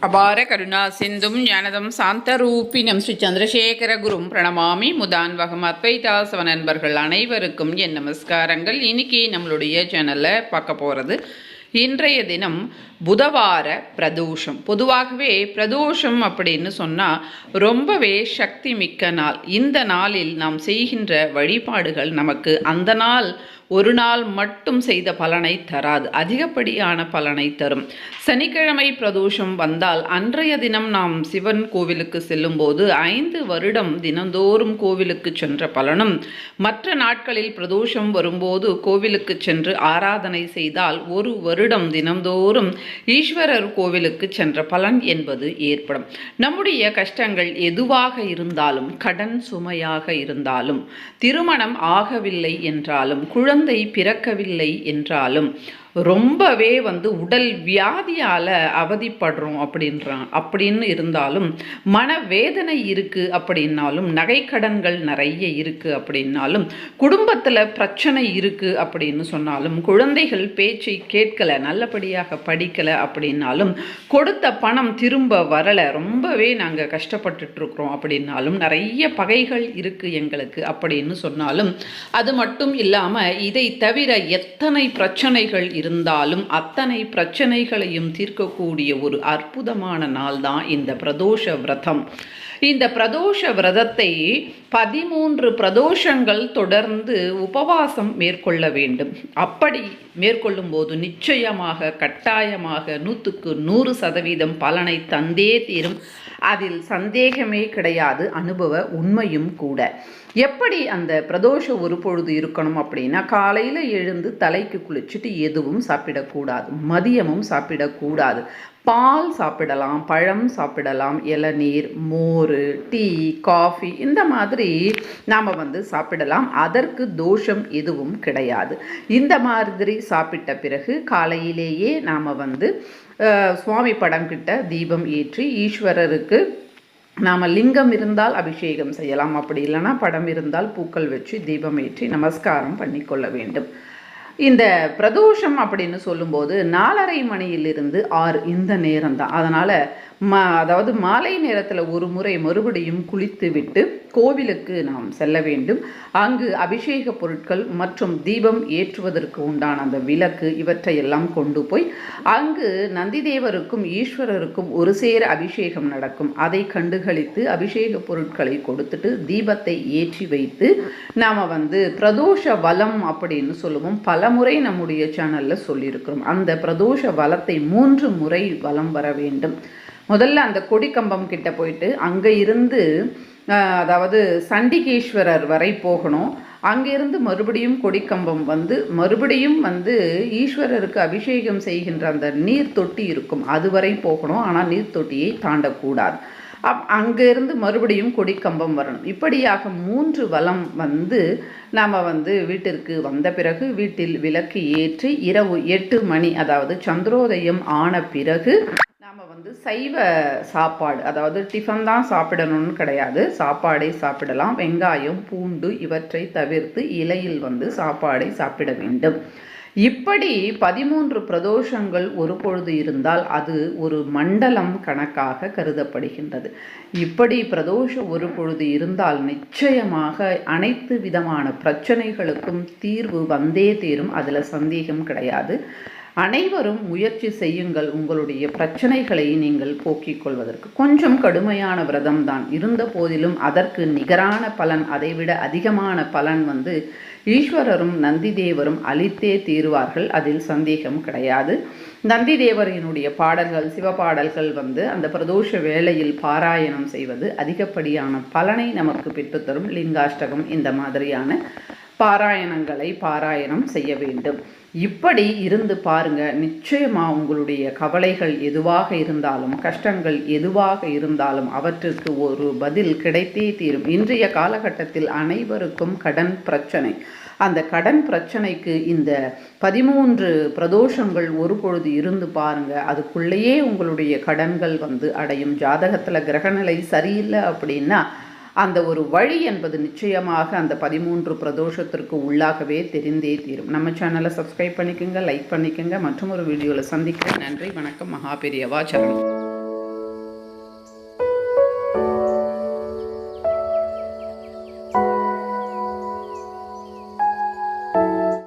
அபார கருணா சிந்தும் ஞானதம் சாந்தரூபினம் ஸ்ரீ சந்திரசேகர குரும் பிரணமாமி முதான்வகம் அத்வைதாசவ நண்பர்கள் அனைவருக்கும் என் நமஸ்காரங்கள். இன்னைக்கு நம்மளுடைய சேனலில் பார்க்க போகிறது இன்றைய தினம் புதவார பிரதோஷம். பொதுவாகவே பிரதோஷம் அப்படின்னு சொன்னால் ரொம்பவே சக்தி மிக்க நாள். இந்த நாளில் நாம் செய்கின்ற வழிபாடுகள் நமக்கு அந்த நாள் ஒரு நாள் மட்டும் செய்த பலனை தராது, அதிகப்படியான பலனை தரும். சனிக்கிழமை பிரதோஷம் வந்தால் அன்றைய தினம் நாம் சிவன் கோவிலுக்கு செல்லும்போது 5 வருடம் தினந்தோறும் கோவிலுக்கு சென்ற பலனும், மற்ற நாட்களில் பிரதோஷம் வரும்போது கோவிலுக்கு சென்று ஆராதனை செய்தால் 1 வருடம் தினந்தோறும் ஈஸ்வரர் கோவிலுக்கு சென்ற பலன் என்பது ஏற்படும். நம்முடைய கஷ்டங்கள் எதுவாக இருந்தாலும், கடன் சுமையாக இருந்தாலும், திருமணம் ஆகவில்லை என்றாலும், குழந்தை பிறக்கவில்லை என்றாலும், ரொம்பவே உடல் வியாதியால் அவதிப்படுறோம் அப்படின்னு இருந்தாலும், மனவேதனை இருக்குது அப்படின்னாலும், நகைக்கடன்கள் நிறைய இருக்குது அப்படின்னாலும், குடும்பத்தில் பிரச்சனை இருக்குது அப்படின்னு சொன்னாலும், குழந்தைகள் பேச்சை கேட்கலை, நல்லபடியாக படிக்கலை அப்படின்னாலும், கொடுத்த பணம் திரும்ப வரலை, ரொம்பவே நாங்கள் கஷ்டப்பட்டுட்ருக்குறோம் அப்படின்னாலும், நிறைய பகைகள் இருக்குது எங்களுக்கு அப்படின்னு சொன்னாலும், அது மட்டும் இல்லாமல் இதை தவிர எத்தனை பிரச்சனைகள் இருந்தாலும் அத்தனை பிரச்சனைகளையும் தீர்க்கக்கூடிய ஒரு அற்புதமான நாள் தான் இந்த பிரதோஷ விரதம். இந்த பிரதோஷ விரதத்தை 13 பிரதோஷங்கள் தொடர்ந்து உபவாசம் மேற்கொள்ள வேண்டும். அப்படி மேற்கொள்ளும் போது நிச்சயமாக கட்டாயமாக 100க்கு 100% பலனை தந்தே தீரும். அதில் சந்தேகமே கிடையாது, அனுபவ உண்மையும் கூட. எப்படி அந்த பிரதோஷ ஒரு பொழுது இருக்கணும் அப்படின்னா, காலையில் எழுந்து தலைக்கு குளிச்சுட்டு எதுவும் சாப்பிடக்கூடாது, மதியமும் சாப்பிடக்கூடாது. பால் சாப்பிடலாம், பழம் சாப்பிடலாம், இளநீர், மோர், டீ, காஃபி இந்த மாதிரி நாம் சாப்பிடலாம். அதற்கு தோஷம் எதுவும் கிடையாது. இந்த மாதிரி சாப்பிட்ட பிறகு காலையிலேயே நாம் சுவாமி படம் கிட்ட தீபம் ஏற்றி ஈஸ்வரருக்கு நாம் லிங்கம் இருந்தால் அபிஷேகம் செய்யலாம், அப்படி இல்லைனா படம் இருந்தால் பூக்கள் வச்சு தீபம் ஏற்றி நமஸ்காரம் பண்ணிக்கொள்ள வேண்டும். இந்த பிரதோஷம் அப்படின்னு சொல்லும்போது 4:30 மணியிலிருந்து 6 இந்த நேரம் தான். அதனால் அதாவது மாலை நேரத்தில் ஒரு முறை மறுபடியும் குளித்து விட்டு கோவிலுக்கு நாம் செல்ல வேண்டும். அங்கு அபிஷேக பொருட்கள் மற்றும் தீபம் ஏற்றுவதற்கு உண்டான அந்த விளக்கு இவற்றையெல்லாம் கொண்டு போய் அங்கு நந்திதேவருக்கும் ஈஸ்வரருக்கும் ஒரு சேர அபிஷேகம் நடக்கும். அதை கண்டுகளித்து அபிஷேக பொருட்களை கொடுத்துட்டு தீபத்தை ஏற்றி வைத்து நாம் பிரதோஷ வலம் அப்படின்னு சொல்லுவோம். பல முறை நம்முடைய சேனலில் சொல்லியிருக்கிறோம். அந்த பிரதோஷ வலத்தை 3 முறை வலம் வர வேண்டும். முதல்ல அந்த கொடிக்கம்பம் கிட்ட போயிட்டு அங்கே இருந்து அதாவது சண்டிகேஸ்வரர் வரை போகணும். அங்கிருந்து மறுபடியும் கொடிக்கம்பம் மறுபடியும் ஈஸ்வரருக்கு அபிஷேகம் செய்கின்ற அந்த நீர் தொட்டி இருக்கும், அதுவரை போகணும். ஆனால் நீர் தொட்டியை தாண்டக்கூடாது. அங்கிருந்து மறுபடியும் கொடிக்கம்பம் வரணும். இப்படியாக 3 வலம் நாம் வீட்டிற்கு வந்த பிறகு வீட்டில் விளக்கு ஏற்றி இரவு 8 மணி அதாவது சந்திரோதயம் ஆன பிறகு நாம் சைவ சாப்பாடு, அதாவது டிஃபன் தான் சாப்பிடணும்னு கிடையாது, சாப்பாடை சாப்பிடலாம். வெங்காயம், பூண்டு இவற்றை தவிர்த்து இலையில் சாப்பாடை சாப்பிட வேண்டும். இப்படி 13 பிரதோஷங்கள் ஒரு பொழுது இருந்தால் அது ஒரு மண்டலம் கணக்காக கருதப்படுகின்றது. இப்படி பிரதோஷ ஒரு பொழுது இருந்தால் நிச்சயமாக அனைத்து விதமான பிரச்சனைகளுக்கும் தீர்வு வந்தே தீரும், அதில் சந்தேகம் கிடையாது. அனைவரும் முயற்சி செய்யுங்கள். உங்களுடைய பிரச்சனைகளை நீங்கள் போக்கிக் கொள்வதற்கு கொஞ்சம் கடுமையான விரதம் தான் இருந்த போதிலும் அதற்கு நிகரான பலன், அதைவிட அதிகமான பலன் ஈஸ்வரரும் நந்திதேவரும் அளித்தே தீருவார்கள், அதில் சந்தேகம் கிடையாது. நந்திதேவரினுடைய பாடல்கள், சிவபாடல்கள் அந்த பிரதோஷ வேளையில் பாராயணம் செய்வது அதிகப்படியான பலனை நமக்கு பெற்றுத்தரும். லிங்காஷ்டகம் இந்த மாதிரியான பாராயணங்களை பாராயணம் செய்ய வேண்டும். இப்படி இருந்து பாருங்க, நிச்சயமா உங்களுடைய கவலைகள் எதுவாக இருந்தாலும், கஷ்டங்கள் எதுவாக இருந்தாலும் அவற்றுக்கு ஒரு பதில் கிடைத்தே தீரும். இன்றைய காலகட்டத்தில் அனைவருக்கும் கடன் பிரச்சனை. அந்த கடன் பிரச்சனைக்கு இந்த 13 பிரதோஷங்கள் ஒரு பொழுது இருந்து பாருங்க, அதுக்குள்ளேயே உங்களுடைய கடன்கள் அடையும். ஜாதகத்தில் கிரகநிலை சரியில்லை அப்படின்னா அந்த ஒரு வழி என்பது நிச்சயமாக அந்த 13 பிரதோஷத்திற்கு உள்ளாகவே தெரிந்தே தீரும். நம்ம சேனலை சப்ஸ்கிரைப் பண்ணிக்கோங்க, லைக் பண்ணிக்கோங்க. மற்றும் ஒரு வீடியோவில் சந்திக்கிறேன். நன்றி, வணக்கம். மகாபெரியவா சரணம்.